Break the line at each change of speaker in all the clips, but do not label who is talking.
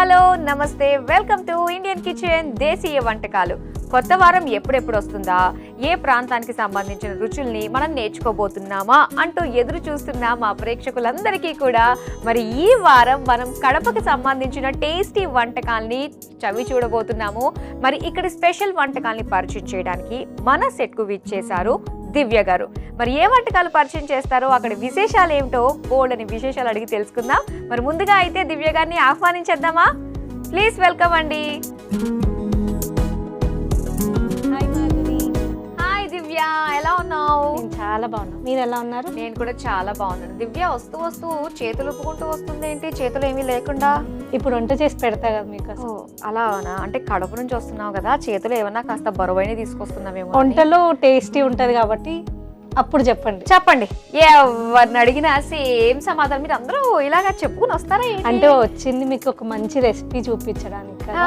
Hello నమస్తే, welcome to Indian kitchen దేశీయ వంటకాలు. కొత్త వారం ఎప్పుడెప్పుడు వస్తుందా, ఏ ప్రాంతానికి సంబంధించిన రుచుల్ని మనం నేర్చుకోబోతున్నామా అంటూ ఎదురు చూస్తున్న మా ప్రేక్షకులందరికీ కూడా మరి ఈ వారం మనం కడపకి సంబంధించిన టేస్టీ వంటకాల్ని చవి చూడబోతున్నాము. మరి ఇక్కడ స్పెషల్ వంటకాల్ని పరిచయం చేయడానికి మన సెట్కు విచ్చేశారు దివ్య గారు. మరి ఏ వంటకాలు పరిచయం చేస్తారో, అక్కడ విశేషాలు ఏమిటో బోల్డని విశేషాలు అడిగి తెలుసుకుందాం. మరి ముందుగా అయితే దివ్య గారిని ఆహ్వానించేద్దామా? ప్లీజ్ వెల్కమ్ అండి. హాయ్ దివ్య, ఎలా ఉన్నావు?
నేను చాలా బాగున్నాను. మీరు ఎలా ఉన్నారు?
నేను కూడా చాలా బాగున్నాను. దివ్య వస్తూ వస్తూ చేతులు ఒప్పుకుంటూ వస్తుంది ఏంటి? చేతులు ఏమీ లేకుండా
ఇప్పుడు వంట చేసి పెడతా కదా మీకు.
అలానా? అంటే కడుపు నుంచి వస్తున్నావు కదా, చేతులు ఏమన్నా కాస్త బరువైన తీసుకొస్తున్నావేమో.
వంటలో టేస్టీ ఉంటది కాబట్టి అప్పుడు చెప్పండి.
ఎవరిని అడిగినా సేమ్ సమాధానం. మీరు అందరూ ఇలాగా చెప్పుకుని వస్తారా?
అంటే వచ్చింది మీకు ఒక మంచి రెసిపీ చూపించడానికి కదా,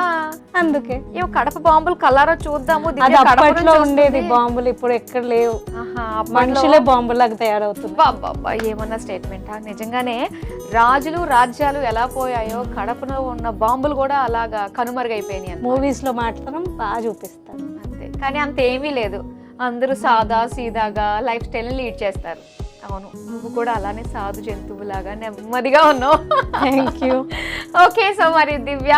అందుకే.
కడప బాంబులు కలరా చూద్దాము.
అది అప్పట్లో ఉండేది బాంబులు, ఇప్పుడు ఎక్కడ లేవు. మనుషులే బాంబులాగా తయారవుతుంది.
ఏమన్నా స్టేట్మెంటా? నిజంగానే రాజులు రాజ్యాలు ఎలా పోయాయో కడపలో ఉన్న బాంబులు కూడా అలాగా కనుమరుగైపోయినాయి.
మూవీస్ లో మాత్రం బాగా చూపిస్తారు
అంతే, కానీ అంత ఏమీ లేదు. అందరూ సాదా సీదాగా లైఫ్ స్టైల్ని లీడ్ చేస్తారు. అవును, నువ్వు కూడా అలానే సాధు జంతువులాగా నెమ్మదిగా ఉన్నావు.
Thank you.
ఓకే, సో మరి దివ్య,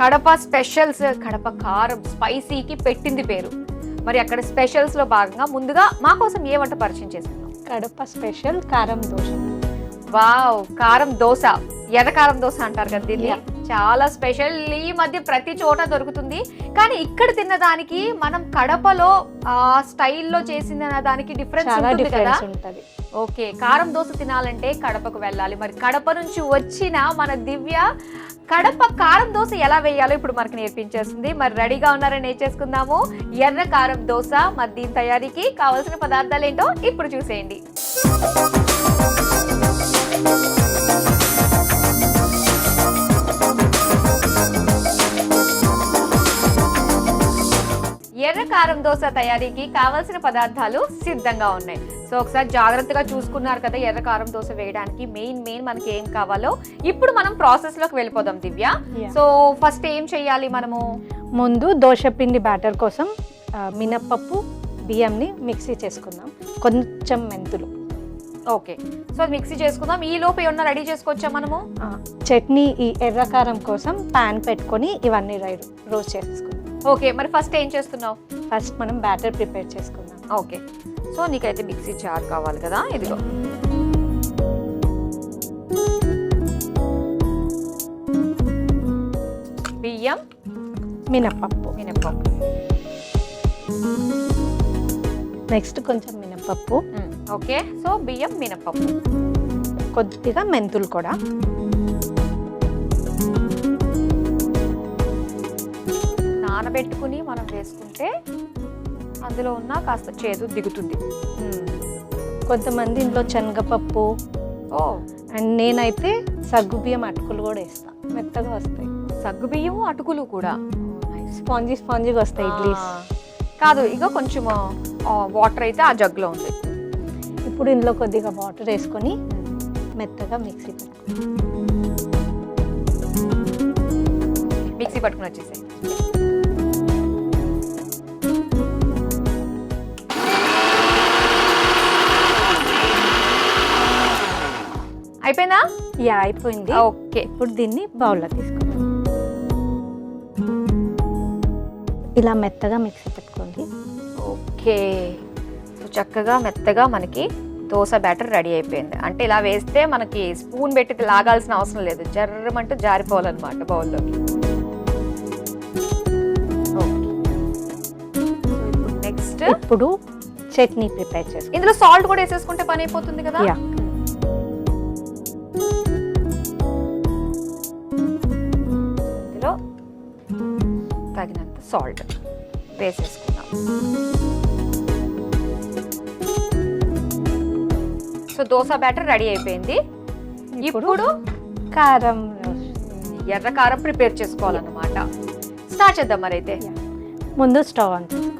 కడప స్పెషల్స్, కడప కారం స్పైసీకి పెట్టింది పేరు. మరి అక్కడ స్పెషల్స్ లో భాగంగా ముందుగా మా కోసం ఏ వంట పరిచయం చేస్తున్నావు?
కడప స్పెషల్ కారం దోశ.
వావ్, కారం దోశ, ఎర్ర కారం దోశ అంటారు కదా దీన్ని. చాలా స్పెషల్. ఈ మధ్య ప్రతి చోట దొరుకుతుంది, కానీ ఇక్కడ తిన్నదానికి మనం కడపలో ఆ స్టైల్లో చేసిన దానికి డిఫరెన్స్ ఉంటుంది కదా. ఓకే, కారం దోశ తినాలంటే కడపకు వెళ్ళాలి. మరి కడప నుంచి వచ్చిన మన దివ్య కడప కారం దోశ ఎలా వేయాలో ఇప్పుడు మనకు నేర్పించేస్తుంది. మరి రెడీగా ఉన్నారని నేర్చేసుకుందాము ఎర్ర కారం దోశ. మరి దీని తయారీకి కావాల్సిన పదార్థాలు ఏంటో ఇప్పుడు చూసేయండి. ఎర్ర కారం దోశ తయారీకి కావాల్సిన పదార్థాలు సిద్ధంగా ఉన్నాయి. సో ఒకసారి జాగ్రత్తగా చూసుకున్నారు కదా. ఎర్ర కారం దోశ వేయడానికి మెయిన్ మనకి ఏం కావాలో ఇప్పుడు మనం ప్రాసెస్ లోకి వెళ్ళిపోదాం దివ్య. సో ఫస్ట్ ఏం చేయాలి మనము?
ముందు దోశ పిండి బ్యాటర్ కోసం మినప్పప్పు, బియ్యంని మిక్సీ చేసుకుందాం. కొంచెం మెంతులు.
ఓకే, సో మిక్సీ చేసుకుందాం. ఈ లోపు ఏమన్నా రెడీ చేసుకోవచ్చా మనము?
చట్నీ, ఈ ఎర్రకారం కోసం పాన్ పెట్టుకొని ఇవన్నీ రోస్ట్ చేసుకుందాం.
ఓకే, మరి ఫస్ట్ ఏం చేస్తున్నావు?
ఫస్ట్ మనం బ్యాటర్ ప్రిపేర్ చేసుకుందాం.
ఓకే, సో నీకైతే మిక్సీ జార్ కావాలి కదా, ఇదిగో. బియ్యం,
మినప్పప్పు. నెక్స్ట్ కొంచెం మినప్పప్పు.
ఓకే, సో బియ్యం, మినప్పప్పు,
కొద్దిగా మెంతులు కూడా.
నానబెట్టుకుని మనం వేసుకుంటే అందులో ఉన్న కాస్త చేదు దిగుతుంది.
కొంతమంది ఇంట్లో శనగపప్పు, అండ్ నేనైతే సగ్గుబియ్యం అటుకులు కూడా వేస్తాను, మెత్తగా వస్తాయి.
సగ్గుబియ్యం అటుకులు కూడా
స్పాంజీగా వస్తాయి ఇడ్లీస్.
కాదు, ఇక కొంచెం వాటర్ అయితే ఆ జగ్లో ఉంది.
ఇప్పుడు ఇందులో కొద్దిగా వాటర్ వేసుకొని మెత్తగా మిక్సీ
పట్టుకుని వచ్చేసాయి. అయిపోయిందా?
అయిపోయింది.
ఓకే,
ఇప్పుడు దీన్ని బౌల్లో తీసుకుందాం. ఇలా మెత్తగా మిక్సీ పెట్టుకోండి.
ఓకే, సో చక్కగా మెత్తగా మనకి దోశ బ్యాటర్ రెడీ అయిపోయింది. అంటే ఇలా వేస్తే మనకి స్పూన్ పెట్టి లాగాల్సిన అవసరం లేదు, జర్రమంటూ జారిపోవాలన్నమాట బౌల్లోకి. నెక్స్ట్
ఇప్పుడు చట్నీ ప్రిపేర్ చేసుకోండి.
ఇందులో సాల్ట్ కూడా వేసేసుకుంటే పని అయిపోతుంది కదా. ఇందులో తగినంత సాల్ట్ వేసేసుకుందాం. సో దోశ బ్యాటర్ రెడీ అయిపోయింది. ఇప్పుడు
కారం,
ఎర్ర కారం ప్రిపేర్ చేసుకోవాలన్నమాట. స్టార్ట్ చేద్దాం మరి అయితే.
ముందు స్టవ్ ఆన్ చేసుకోండి.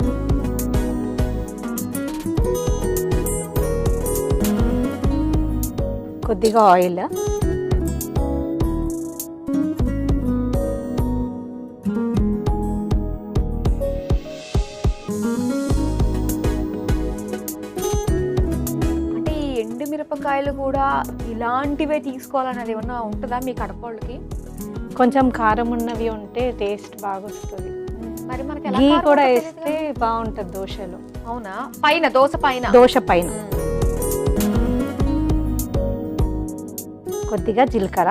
కొద్దిగా ఆయిల్,
మిరపకాయలు కూడా ఇలాంటివే తీసుకోవాలనేది ఏమన్నా ఉంటుందా మీ కడప వాళ్ళకి?
కొంచెం కారం ఉన్నవి ఉంటే టేస్ట్ బాగా వస్తుంది.
మరి మనకి
ఘీ కూడా వేస్తే బాగుంటుంది దోశలో.
అవునా? పైన దోశ పైన
కొద్దిగా జీలకర్ర,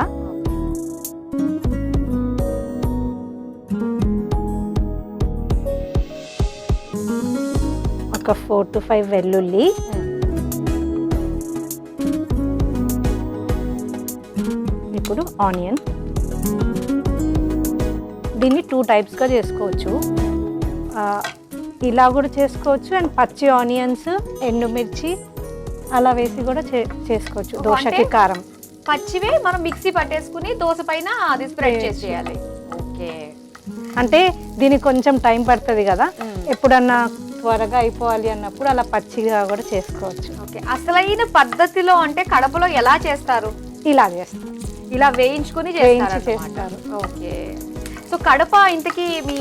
ఒక 4 to 5 వెల్లుల్లి, ఇప్పుడు ఆనియన్. దీన్ని 2 టైప్స్గా చేసుకోవచ్చు. ఇలా కూడా చేసుకోవచ్చు అండ్ పచ్చి ఆనియన్స్, ఎండుమిర్చి అలా వేసి కూడా చేసుకోవచ్చు. దోశకి కారం
పచ్చివే మనం మిక్సీ పట్టేసుకుని దోశ పైన అది స్ప్రెడ్ చేసేయాలి. ఓకే.
అంటే దీనికి కొంచెం టైం పడుతుంది కదా, ఎప్పుడన్నా త్వరగా అయిపోవాలి అన్నప్పుడు అలా పచ్చిగా కూడా చేసుకోవచ్చు.
ఓకే. అసలైన పద్ధతిలో అంటే కడపలో ఎలా చేస్తారు?
ఇలా చేస్తారు,
ఇలా వేయించుకుని
చేస్తారు.
ఓకే. సో కడప ఇంతకీ మీ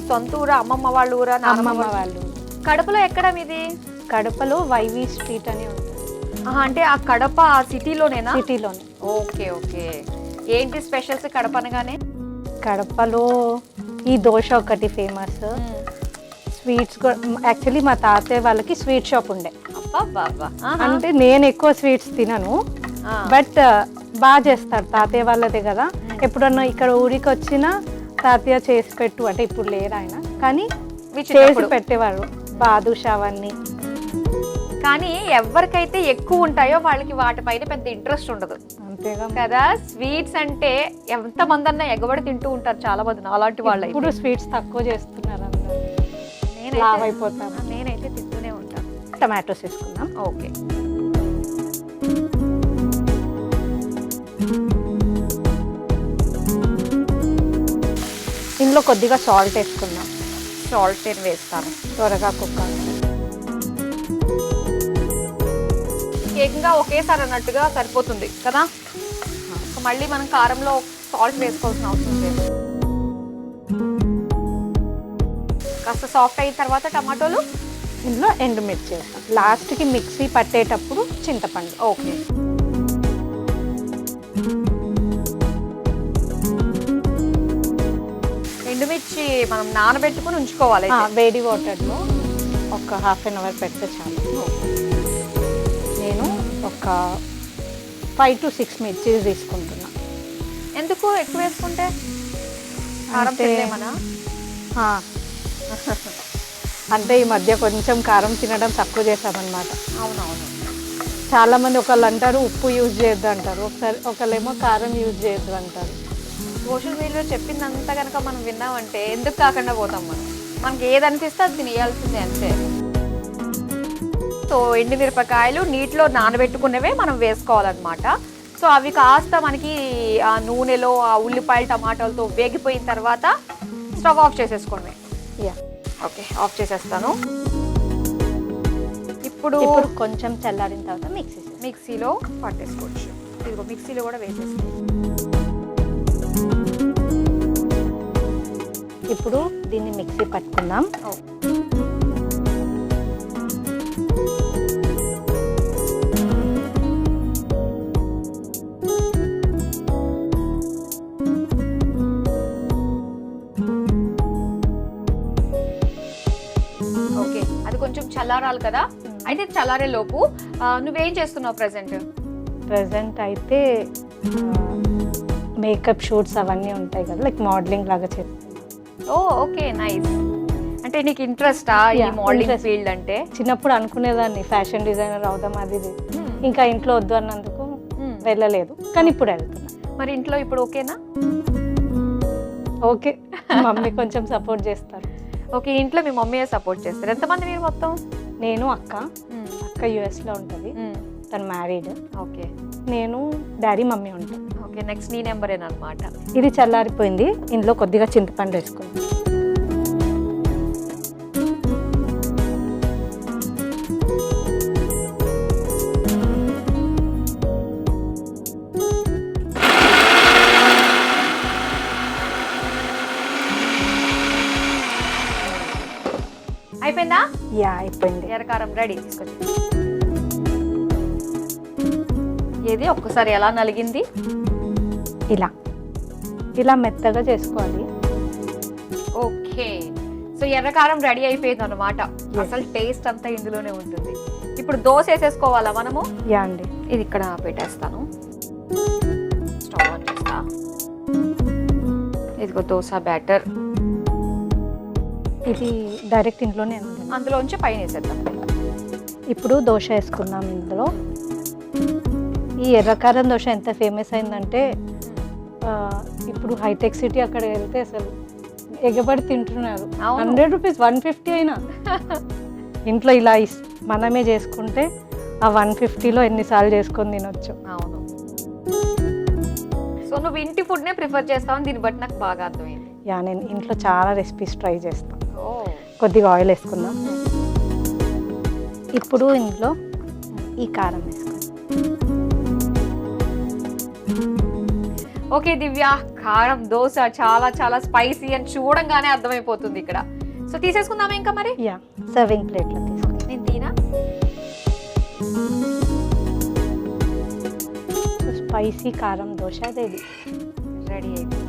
సొంత ఊరా, అమ్మమ్మ వాళ్ళ ఊరా?
అమ్మమ్మ వాళ్ళు.
కడపలో ఎక్కడ మీది?
కడపలో వైవి స్ట్రీట్ అని ఉంటుంది.
అంటే ఆ కడప సిటీలోనేనా?
సిటీలోనే.
Okay okay. ఏంటి స్పెషల్స్ కడప అనగానే?
కడపలో ఈ దోశ ఒకటి ఫేమస్. స్వీట్స్ యాక్చువల్లీ మా తాతయ్య వాళ్ళకి స్వీట్ షాప్ ఉండే. అంటే నేను ఎక్కువ స్వీట్స్ తినను, బట్ బాగా చేస్తారు తాతయ్య వాళ్ళదే కదా. ఎప్పుడన్నా ఇక్కడ ఊరికి వచ్చినా తాతయ్య చేసి పెట్టు అంటే, ఇప్పుడు లేరు ఆయన, కానీ చేసి పెట్టేవారు బాదుషా అవన్నీ.
కానీ ఎవరికైతే ఎక్కువ ఉంటాయో వాళ్ళకి వాటిపైన పెద్ద ఇంట్రెస్ట్ ఉండదు.
అంతేగా
కదా. స్వీట్స్ అంటే ఎంత మంది అన్నా ఎగబడి తింటూ ఉంటారు చాలా మంది. అలాంటి వాళ్ళు
ఇప్పుడు స్వీట్స్ తక్కువ చేస్తున్నారు అందరూ.
నేనైతే తింటూనే ఉంటాను.
టమాటోస్ వేసుకుందాం.
ఓకే.
ఇందులో కొద్దిగా సాల్ట్ వేసుకుందాం.
సాల్ట్ వేస్తాను
త్వరగా కుక్.
కేకంగా ఒకేసారి అన్నట్టుగా సరిపోతుంది కదా. మళ్ళీ మనం కారంలో సాల్ట్ వేసుకోవాల్సిన అవసరం లేదు. కాస్త సాఫ్ట్ అయిన తర్వాత టమాటోలు,
ఇందులో ఎండుమిర్చి వేస్తాం. లాస్ట్కి మిక్సీ పట్టేటప్పుడు చింతపండు.
ఓకే. ఎండుమిర్చి మనం నానబెట్టుకుని ఉంచుకోవాలి
వేడి వాటర్లో ఒక 1/2 hour పెడితే చాలు. నేను ఒక 5 to 6 మిర్చీస్ తీసుకుంటున్నా.
ఎందుకు ఎక్కువ వేసుకుంటే?
అంటే ఈ మధ్య కొంచెం కారం తినడం తక్కువ చేసామన్నమాట.
అవునవును.
చాలామంది ఒకళ్ళు అంటారు ఉప్పు యూజ్ చేయొద్దు అంటారు, ఒకళ్ళేమో కారం యూజ్ చేయొద్దు అంటారు.
సోషల్ మీడియాలో చెప్పిందంతా కనుక మనం విన్నామంటే ఎందుకు కాకుండా పోతాం మనం. మనకి ఏది అనిపిస్తే అది తినేయాల్సిందే అంతే. సో ఎండుమిరపకాయలు నీటిలో నానబెట్టుకునేవే మనం వేసుకోవాలన్నమాట. సో అవి కాస్త మనకి ఆ నూనెలో ఆ ఉల్లిపాయలు టమాటాలతో వేగిపోయిన తర్వాత స్టవ్ ఆఫ్ చేసేసుకోండి. ఓకే, ఆఫ్ చేసేస్తాను. ఇప్పుడు
కొంచెం చల్లారిన తర్వాత
మిక్సీలో పట్టేసుకోవచ్చు. ఇదిగో మిక్సీలో కూడా వేసేసుకోవచ్చు.
ఇప్పుడు దీన్ని మిక్సీ పట్టుకుందాం.
ఓకే, అది కొంచెం చల్లారాలి కదా. అయితే చల్లారే లోపు నువ్వేం చేస్తున్నావు ప్రెసెంట్?
అయితే మేకప్ షూట్స్ అవన్నీ ఉంటాయి కదా, లైక్ మోడలింగ్ లాగా చేస్తాను.
Okay, nice. అంటే నీకు ఇంట్రెస్టా ఈ మోడలింగ్ ఫీల్డ్ అంటే?
చిన్నప్పుడు అనుకునేదాన్ని ఫ్యాషన్ డిజైనర్ అవుదాం అది. ఇంకా ఇంట్లో వద్దు అన్నందుకు వెళ్ళలేదు, కానీ ఇప్పుడు వెళ్తున్నా.
మరి ఇంట్లో ఇప్పుడు ఓకేనా?
ఓకే, మమ్మీ కొంచెం సపోర్ట్ చేస్తారు.
ఓకే, ఇంట్లో మీ మమ్మీ సపోర్ట్ చేస్తారు. ఎంతమంది మీరు మొత్తం?
నేను అక్క యుఎస్లో ఉంటుంది, తను మ్యారీడ్.
ఓకే,
నేను డాడీ మమ్మీ ఉంటాను.
ఓకే, నెక్స్ట్ నీ నెంబరేనమాట.
ఇది చల్లారిపోయింది, ఇందులో కొద్దిగా చింతపండు వేసుకుంది.
అయిపోయిందా?
అయిపోయింది.
ఎర్రకారం రెడీ, తీసుకొచ్చి. ఏది ఒక్కసారి ఎలా నలిగింది?
ఇలా ఇలా మెత్తగా చేసుకోవాలి.
ఓకే, సో ఎర్రకారం రెడీ అయిపోయింది అనమాట. అసలు టేస్ట్ అంతా ఇందులోనే ఉంటుంది. ఇప్పుడు దోశ వేసేసుకోవాలా మనము?
యా అండి.
ఇది ఇక్కడ పెట్టేస్తాను, స్టవ్ ఆన్ చేస్తా. ఇదిగో దోశ బ్యాటర్,
ఇది డైరెక్ట్ ఇంట్లోనే
అందులోంచి పైన వేసేద్దాం.
ఇప్పుడు దోశ వేసుకుందాం. ఇందులో ఈ ఎర్రకారం దోశ ఎంత ఫేమస్ అయిందంటే ఇప్పుడు హైటెక్ సిటీ అక్కడ వెళ్తే అసలు ఎగబడి తింటున్నారు. 100 రూపీస్, 150 అయినా. ఇంట్లో ఇలా మనమే చేసుకుంటే ఆ 150లో ఎన్నిసార్లు చేసుకొని తినొచ్చు.
అవును. సో నువ్వు ఇంటి ఫుడ్నే ప్రిఫర్ చేస్తావు, దీన్ని బట్టి నాకు బాగా అర్థమైంది.
యా, నేను ఇంట్లో చాలా రెసిపీస్ ట్రై చేస్తాను. కొద్దిగా ఆయిల్ వేసుకుందాం. ఇప్పుడు ఇందులో ఈ కారం వేసుకుందాం.
ఓకే దివ్య, కారం దోశ చాలా చాలా స్పైసీ అని చూడంగానే అర్థమైపోతుంది ఇక్కడ. సో తీసేసుకుందామా ఇంకా మరి?
యా, సర్వింగ్ ప్లేట్లో తీసుకుందాం.
నేను తీనా?
స్పైసీ కారం దోశ రెడీ
అయిపోయింది.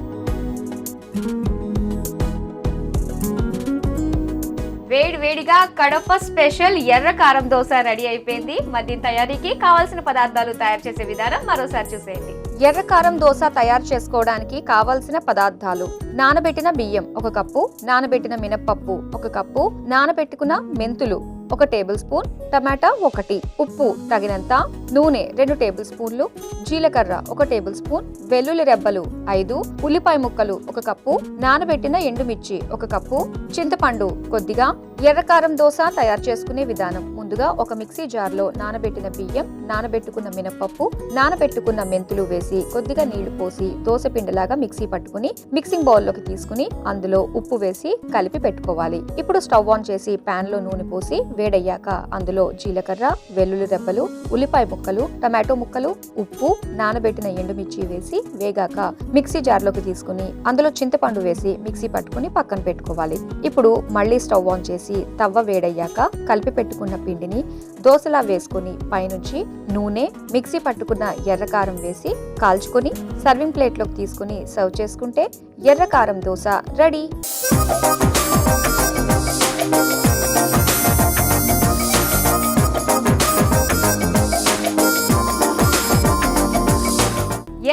వేడిగా కడప స్పెషల్ ఎర్ర కారం దోశ రెడీ అయిపోయింది. మరి దీని తయారీకి కావాల్సిన పదార్థాలు, తయారు చేసే విధానం మరోసారి చూసేయండి. ఎర్ర కారం దోశ తయారు చేసుకోవడానికి కావాల్సిన పదార్థాలు: నానబెట్టిన బియ్యం 1 కప్పు, నానబెట్టిన మినప్పప్పు 1 కప్పు, నానబెట్టుకున్న మెంతులు 1 టేబుల్ స్పూన్, టమాటా 1, ఉప్పు తగినంత, నూనె 2 టేబుల్ స్పూన్లు, జీలకర్ర 1 టేబుల్ స్పూన్, వెల్లుల్లి రెబ్బలు 5, ఉల్లిపాయ ముక్కలు 1 కప్పు, నానబెట్టిన ఎండుమిర్చి 1 కప్పు, చింతపండు కొద్దిగా. ఎర్రకారం దోశ తయారు చేసుకునే విధానం: ముందుగా ఒక మిక్సీ జార్లో నానబెట్టిన బియ్యం, నానబెట్టుకున్న మినపప్పు, నానబెట్టుకున్న మెంతులు వేసి కొద్దిగా నీళ్లు పోసి దోశ పిండిలాగా మిక్సీ పట్టుకుని మిక్సింగ్ బౌల్లోకి తీసుకుని అందులో ఉప్పు వేసి కలిపి పెట్టుకోవాలి. ఇప్పుడు స్టవ్ ఆన్ చేసి పాన్ లో నూనె పోసి వేడయ్యాక అందులో జీలకర్ర, వెల్లుల్లి రెబ్బలు, ఉల్లిపాయ ముక్కలు, టమాటో ముక్కలు, ఉప్పు, నానబెట్టిన ఎండుమిర్చి వేసి వేగాక మిక్సీ జార్లోకి తీసుకుని అందులో చింతపండు వేసి మిక్సీ పట్టుకుని పక్కన పెట్టుకోవాలి. ఇప్పుడు మళ్ళీ స్టవ్ ఆన్ చేసి తవ్వ వేడయ్యాక కలిపి పెట్టుకున్న పిండిని దోశలా వేసుకుని పైనుంచి నూనె, మిక్సీ పట్టుకున్న ఎర్రకారం వేసి కాల్చుకొని సర్వింగ్ ప్లేట్లోకి తీసుకుని సర్వ్ చేసుకుంటే ఎర్రకారం దోశ రెడీ.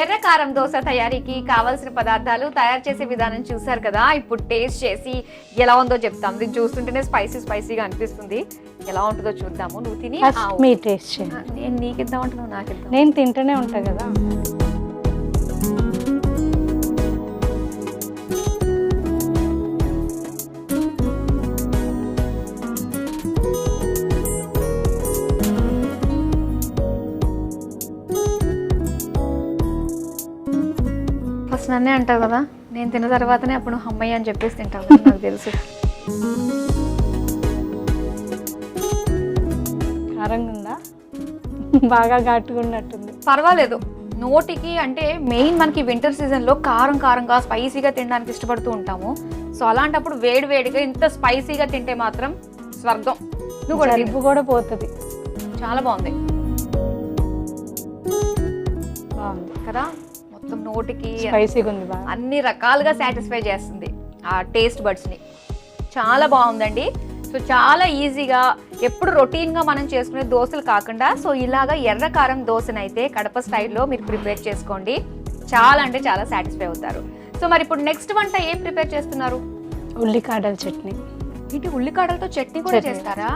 ఎర్రకారం దోశ తయారీకి కావాల్సిన పదార్థాలు, తయారు చేసే విధానం చూసారు కదా. ఇప్పుడు టేస్ట్ చేసి ఎలా ఉందో చెప్తాం. దీన్ని చూస్తుంటేనే స్పైసీగా అనిపిస్తుంది. ఎలా ఉంటుందో చూద్దాము. నువ్వు తిని
మీ టేస్ట్ చేయండి.
నేను నీకు ఇద్దాం అంటున్నావు, నాకు ఇద్దాం.
నేను తింటూనే ఉంటా కదా.
ఫస్ట్ నన్నే అంటావు కదా, నేను తిన్న తర్వాతనే అప్పుడు అమ్మయ్య అని చెప్పేసి తింటావు, నాకు తెలుసు.
కారంగా ఉందా? బాగా ఘాటుగా ఉన్నట్టుంది.
పర్వాలేదు, నోటికి అంటే మెయిన్ మనకి వింటర్ సీజన్లో కారంగా స్పైసీగా తినడానికి ఇష్టపడుతూ ఉంటాము. సో అలాంటప్పుడు వేడిగా ఇంత స్పైసీగా తింటే మాత్రం స్వర్గం. నువ్వు కూడా
జలుబు కూడా పోతుంది.
చాలా బాగుంది కదా. మొత్తం నోటికి
స్పైసీగా ఉంది,
అన్ని రకాలుగా సాటిస్ఫై చేస్తుంది ఆ టేస్ట్ బడ్స్ని. చాలా బాగుందండి. సో చాలా ఈజీగా ఎప్పుడు రొటీన్గా మనం చేసుకునే దోశలు కాకుండా సో ఇలాగా ఎర్రకారం దోశనైతే కడప స్టైల్లో మీరు ప్రిపేర్ చేసుకోండి. చాలా అంటే చాలా సాటిస్ఫై అవుతారు. సో మరి ఇప్పుడు నెక్స్ట్ వంట ఏం ప్రిపేర్ చేస్తున్నారు?
ఉల్లికాడల చట్నీ.
ఇటు ఉల్లికాడలతో చట్నీ కూడా చేస్తారా?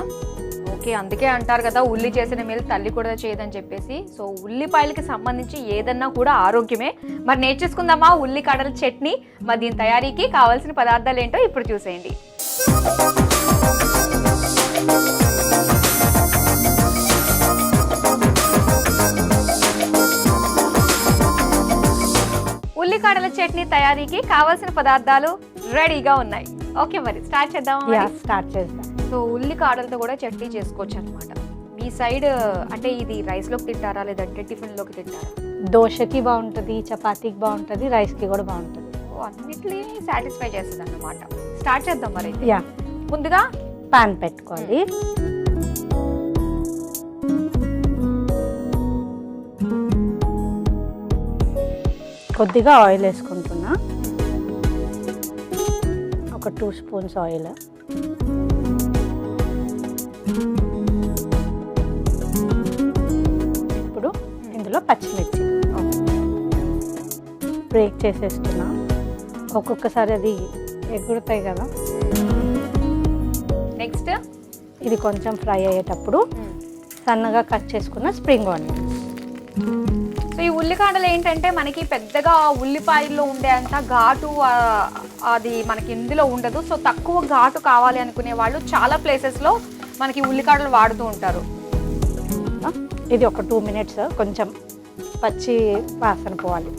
ఓకే, అందుకే అంటారు కదా ఉల్లి చేసిన మేలు తల్లి కూడా చేయదని చెప్పేసి. సో ఉల్లిపాయలకి సంబంధించి ఏదన్నా కూడా ఆరోగ్యమే. మరి నేర్చేసుకుందామా ఉల్లికాడల చట్నీ? మరి దీని తయారీకి కావాల్సిన పదార్థాలు ఏంటో ఇప్పుడు చూసేయండి. ఉల్లికాడల చట్నీ తయారీకి కావాల్సిన పదార్థాలు రెడీగా ఉన్నాయి. ఓకే, మరి స్టార్ట్ చేద్దాం. సో ఉల్లికాడలతో కూడా చట్నీ చేసుకోవచ్చు అనమాట. మీ సైడ్ అంటే ఇది రైస్లోకి తింటారా లేదంటే టిఫిన్లోకి తింటారా?
దోశకి బాగుంటుంది, చపాతీకి బాగుంటుంది, రైస్కి కూడా బాగుంటుంది.
అన్నిటినీ సాటిస్ఫై చేస్తుంది అన్నమాట. స్టార్ట్ చేద్దాం మరి.
యా,
ముందుగా
పాన్ పెట్టుకోవాలి. కొద్దిగా ఆయిల్ వేసుకుంటున్నా, ఒక 2 స్పూన్స్ ఆయిల్. ఇప్పుడు ఇందులో పచ్చిమిర్చి బ్రేక్ చేసేస్తున్నా. ఒక్కొక్కసారి అది ఎగురుతాయి కదా.
నెక్స్ట్
ఇది కొంచెం ఫ్రై అయ్యేటప్పుడు సన్నగా కట్ చేసుకున్న స్ప్రింగ్ ఆనియన్స్.
సో ఈ ఉల్లికాడలు ఏంటంటే మనకి పెద్దగా ఉల్లిపాయల్లో ఉండే అంత ఘాటు అది మనకి ఇందులో ఉండదు. సో తక్కువ ఘాటు కావాలి అనుకునే వాళ్ళు చాలా ప్లేసెస్లో మనకి ఉల్లికాడలు వాడుతూ ఉంటారు.
ఇది ఒక 2 మినిట్స్ కొంచెం పచ్చి వాసన పోవాలి.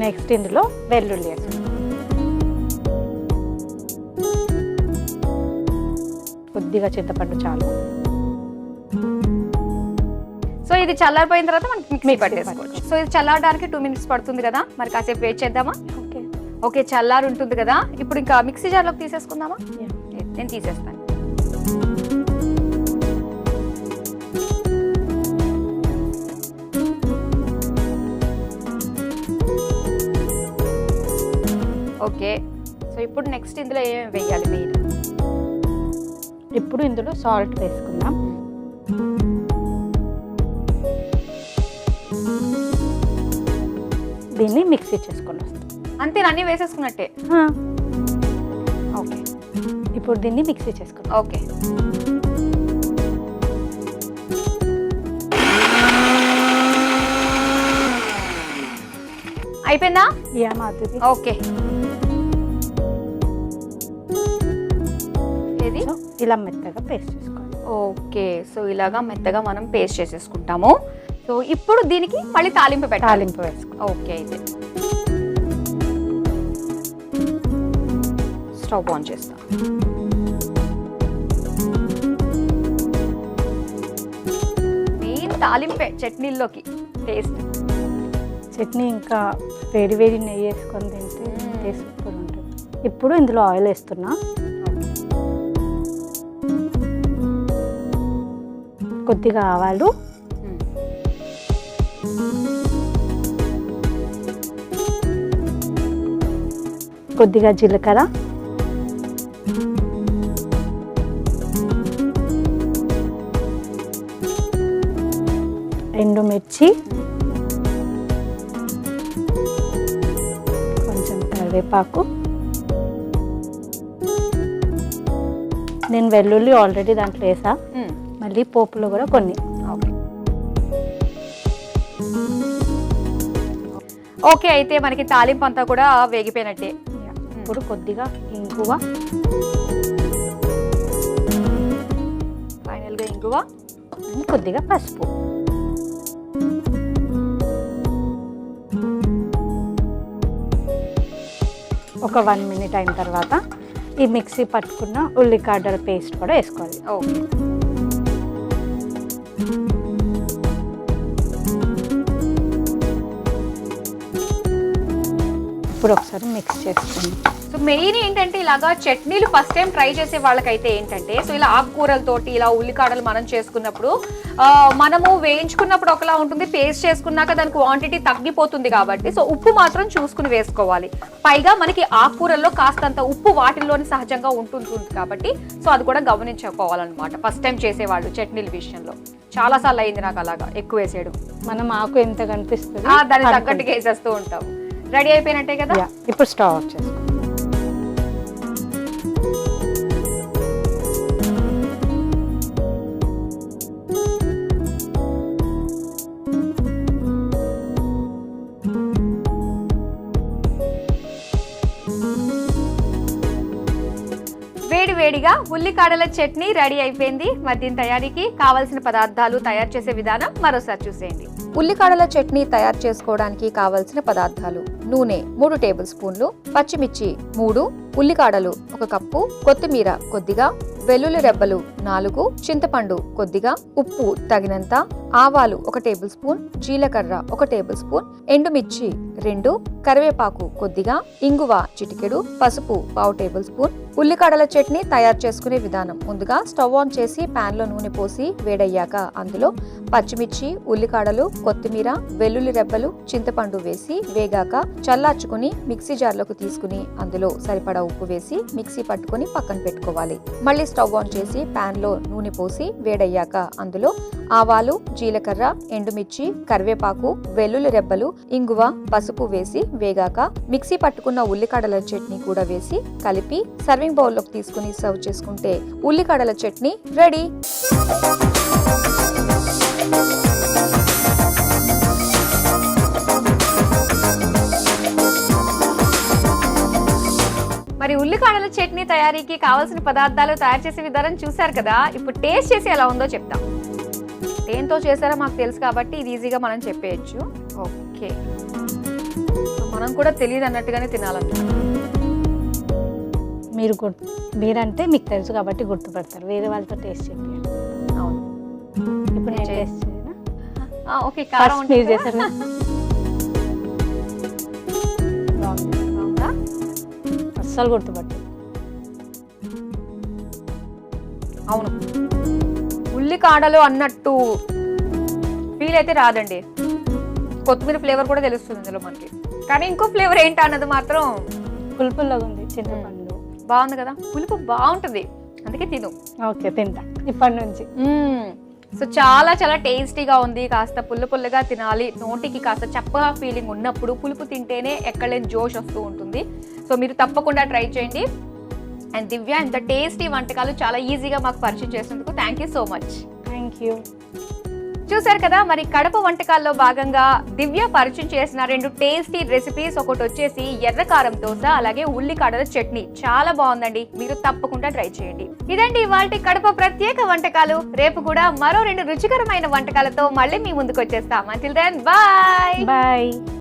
నెక్స్ట్ ఇందులో వెల్లుల్లి వేస్తాం, కొద్దిగా చింతపండు చాలు.
సో ఇది చల్లారిపోయిన తర్వాత మనకి మిక్సీ పట్టేసుకోవచ్చు. సో ఇది చల్లారడానికి 2 మినిట్స్ పడుతుంది కదా, మరి కాసేపు వెయిట్ చేద్దామా? ఓకే చల్లారి ఉంటుంది కదా, ఇప్పుడు ఇంకా మిక్సీ జార్లోకి తీసేసుకుందామా? నేను తీసేస్తాను. ఓకే సో ఇప్పుడు నెక్స్ట్ ఇందులో ఏమేమి వేయాలి మెయిన్?
ఇప్పుడు ఇందులో సాల్ట్ వేసుకుందాం. దీన్ని మిక్సీ చేసుకొని వస్తాం.
అంతే అన్నీ వేసేసుకున్నట్టే.
ఓకే ఇప్పుడు దీన్ని మిక్సీ చేసుకుందాం.
ఓకే అయిపోయిందా?
యా మాధురి.
ఓకే ఇది
ఇలా మెత్తగా పేస్ట్ చేసుకోవాలి.
ఓకే సో ఇలాగా మెత్తగా మనం పేస్ట్ చేసేసుకుంటాము. సో ఇప్పుడు దీనికి మళ్ళీ తాలింపు
వేసుకో.
ఓకే అయితే స్టవ్ ఆన్ చేస్తాం. మెయిన్ తాలింపే చట్నీల్లోకి టేస్ట్.
చట్నీ ఇంకా వేడి వేడి నెయ్యి వేసుకొని తింటే టేస్ట్ సూపర్ ఉంటుంది. ఇప్పుడు ఇందులో ఆయిల్ వేస్తున్నా, కొద్దిగా ఆవాలు, కొద్దిగా జీలకర్ర, ఎండుమిర్చి, కొంచెం కరివేపాకు. నేను వెల్లుల్లి ఆల్రెడీ దాంట్లో వేసా, మళ్ళీ పోపులో కూడా కొన్ని.
ఓకే అయితే మనకి తాలింపు అంతా కూడా వేగిపోయినట్టే.
ఇప్పుడు కొద్దిగా ఇంగువ,
ఫైనల్గా ఇంగువ,
కొద్దిగా పసుపు. ఒక 1 మినిట్ అయిన తర్వాత ఈ మిక్సీ పట్టుకున్న ఉల్లిగడ్డల పేస్ట్ కూడా వేసుకోవాలి.
ఓకే
ఇప్పుడు ఒకసారి మిక్స్ చేసుకోండి.
సో మెయిన్ ఏంటంటే ఇలాగా చట్నీలు ఫస్ట్ టైం ట్రై చేసే వాళ్ళకైతే ఏంటంటే సో ఇలా ఆకుకూరలతోటి ఇలా ఉల్లికాడలు మనం చేసుకున్నప్పుడు మనము వేయించుకున్నప్పుడు ఒకలా ఉంటుంది, పేస్ట్ చేసుకున్నాక దాని క్వాంటిటీ తగ్గిపోతుంది కాబట్టి సో ఉప్పు మాత్రం చూసుకుని వేసుకోవాలి. పైగా మనకి ఆకుకూరల్లో కాస్తంత ఉప్పు వాటిల్లోని సహజంగా ఉంటుంటుంది కాబట్టి సో అది కూడా గమనించుకోవాలన్నమాట ఫస్ట్ టైం చేసేవాళ్ళు చట్నీల విషయంలో. చాలా సార్లు అయింది నాకు అలాగా ఎక్కువ వేసేయడం.
మనం ఆకు ఎంత కనిపిస్తుంది
దాన్ని తగ్గట్టుగా వేసేస్తూ ఉంటాము. రెడీ అయిపోయినట్టే కదా.
ఇప్పుడు స్టవ్ ఆఫ్ చేసుకో.
వేడి వేడిగా ఉల్లికాడల చట్నీ రెడీ అయిపోయింది. మరి దీని తయారీకి కావాల్సిన పదార్థాలు, తయారు చేసే విధానం మరోసారి చూసేయండి. ఉల్లికాడల చట్నీ తయారు చేసుకోవడానికి కావలసిన పదార్థాలు: నూనె 3 టేబుల్ స్పూన్లు, పచ్చిమిర్చి 3, ఉల్లికాడలు 1 కప్పు, కొత్తిమీర కొద్దిగా, వెల్లుల్లి రెబ్బలు 4, చింతపండు కొద్దిగా, ఉప్పు తగినంత, ఆవాలు 1 టేబుల్ స్పూన్, జీలకర్ర 1 టేబుల్ స్పూన్, ఎండుమిర్చి 2, కరివేపాకు కొద్దిగా, ఇంగువ చిటికెడు, పసుపు 1/2 టేబుల్ స్పూన్. ఉల్లికాడల చట్నీ తయారు చేసుకునే విధానం: ముందుగా స్టవ్ ఆన్ చేసి పాన్ లో నూనె పోసి వేడయ్యాక అందులో పచ్చిమిర్చి, ఉల్లికాడలు, కొత్తిమీర, వెల్లుల్లి రెబ్బలు, చింతపండు వేసి వేగాక చల్లార్చుకుని మిక్సీ జార్లోకి తీసుకుని అందులో సరిపడా ఉప్పు వేసి మిక్సీ పట్టుకుని పక్కన పెట్టుకోవాలి. మళ్ళీ స్టవ్ ఆన్ చేసి పాన్ లో నూనె పోసి వేడయ్యాక అందులో ఆవాలు, జీలకర్ర, ఎండుమిర్చి, కరివేపాకు, వెల్లుల్లి రెబ్బలు, ఇంగువ, పసుపు వేసి వేగాక మిక్సీ పట్టుకున్న ఉల్లికాడల చట్నీ కూడా వేసి కలిపి సర్వింగ్ బౌల్లోకి తీసుకుని సర్వ్ చేసుకుంటే ఉల్లికాడల చట్నీ రెడీ. మరి ఉల్లికాడల చట్నీ తయారీకి కావాల్సిన పదార్థాలు, తయారు చేసే విధానం చూసారు కదా. ఇప్పుడు టేస్ట్ చేసి ఎలా ఉందో చెప్తాం. దేంతో చేశారో మాకు తెలుసు కాబట్టి ఇది ఈజీగా మనం చెప్పేయచ్చు. ఓకే, మనం కూడా తెలియదు అన్నట్టుగానే తినాలనుకుంటున్నాం.
మీరంటే మీకు తెలుసు కాబట్టి గుర్తుపడతారు, వేరే వాళ్ళతో టేస్ట్ చెప్పారు.
అవును,
ఇప్పుడు నేను టేస్ట్ చేయనా?
ఓకే, కారం
ఫస్ట్ మీరు చేశారు.
బాగుందా?
అస్సలు గుర్తుపట్టారు.
అవును, ఉల్లికాడలు అన్నట్టు ఫీల్ అయితే రాదండి. కొత్తిమీర ఫ్లేవర్ కూడా తెలుస్తుంది ఇందులో మనకి. కానీ ఇంకో ఫ్లేవర్ ఏంటి అన్నది మాత్రం
పులుపులాగా ఉంది. చింతపండు
బాగుంది కదా, పులుపు బాగుంటుంది, అందుకే తిను.
ఓకే, తింటా ఇప్పటి నుంచి.
సో చాలా చాలా టేస్టీగా ఉంది. కాస్త పుల్లగా తినాలి, నోటికి కాస్త చప్పగా ఫీలింగ్ ఉన్నప్పుడు పులుపు తింటేనే ఎక్కడలేని జోష్ వస్తూ ఉంటుంది. సో మీరు తప్పకుండా ట్రై చేయండి. అండ్ దివ్య, ఇంత టేస్టీ వంటకాలు చాలా ఈజీగా మాకు పరిచయం చేసినందుకు thank you so much.
Thank you.
చూసారు కదా, మరి కడప వంటకాల్లో భాగంగా దివ్య పరిచయం చేసిన 2 టేస్టీ రెసిపీస్. ఒకటి వచ్చేసి ఎర్రకారం దోశ, అలాగే ఉల్లికాడల చట్నీ. చాలా బాగుందండి, మీరు తప్పకుండా ట్రై చేయండి. ఇదండి ఇవాల్టి కడప ప్రత్యేక వంటకాలు. రేపు కూడా మరో 2 రుచికరమైన వంటకాలతో మళ్ళీ మీ ముందుకు వచ్చేస్తాం. Until then bye.